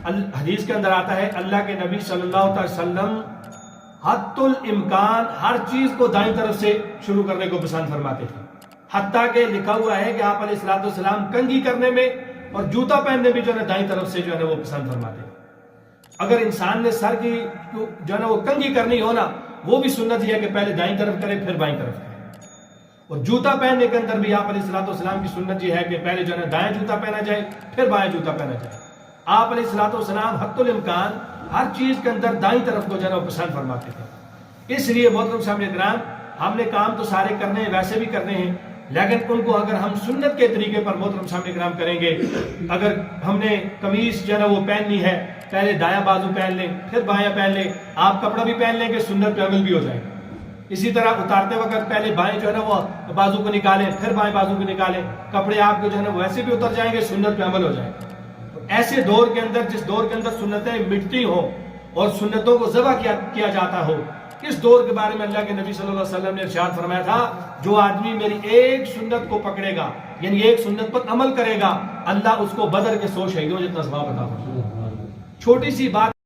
حدیث کے اندر آتا ہے اللہ کے نبی صلی اللہ علیہ وسلم حتی الامکان ہر چیز کو دائیں طرف سے شروع کرنے کو پسند فرماتے تھے، حتیٰ کہ لکھا ہوا ہے کہ آپ علیہ السلام کنگھی کرنے میں اور جوتا پہننے بھی جو ہے دائیں طرف سے جو ہے وہ پسند فرماتے ہیں۔ اگر انسان نے سر کی جو ہے وہ کنگھی کرنی ہو نا، وہ بھی سنت یہ ہے کہ پہلے دائیں طرف کرے پھر بائیں طرف کرے، اور جوتا پہننے کے اندر بھی آپ علیہ السلام کی سنت یہ ہے کہ پہلے جو ہے دائیں جوتا پہنا جائے پھر بائیں جوتا پہنا جائے۔ آپ علیہ السلام حتی الامکان ہر چیز کے اندر دائیں طرف کو جو ہے وہ پسند فرماتے تھے۔ اس لیے محترم سامعین کرام، ہم نے کام تو سارے کرنے ہیں، ویسے بھی کرنے ہیں، لیکن ان کو اگر ہم سنت کے طریقے پر محترم سامعین کرام کریں گے، اگر ہم نے قمیص جو ہے وہ پہننی ہے پہلے دایاں بازو پہن لیں پھر بایاں پہن لیں، آپ کپڑا بھی پہن لیں گے سنت پہ عمل بھی ہو جائے گا۔ اسی طرح اتارتے وقت پہلے بائیں جو ہے نا وہ بازو کو نکالیں پھر بائیں بازو کو نکالیں، کپڑے آپ کے جو ہے نا ویسے بھی اتر جائیں گے، سنت پہ عمل ہو جائے گا۔ ایسے دور کے اندر، جس دور کے اندر سنتیں مٹتی ہوں اور سنتوں کو ذبح کیا جاتا ہو، اس دور کے بارے میں اللہ کے نبی صلی اللہ علیہ وسلم نے ارشاد فرمایا تھا، جو آدمی میری ایک سنت کو پکڑے گا یعنی ایک سنت پر عمل کرے گا، اللہ اس کو بدر کے 100 شہیدوں جتنا ثواب عطا فرمائے گا۔ چھوٹی سی بات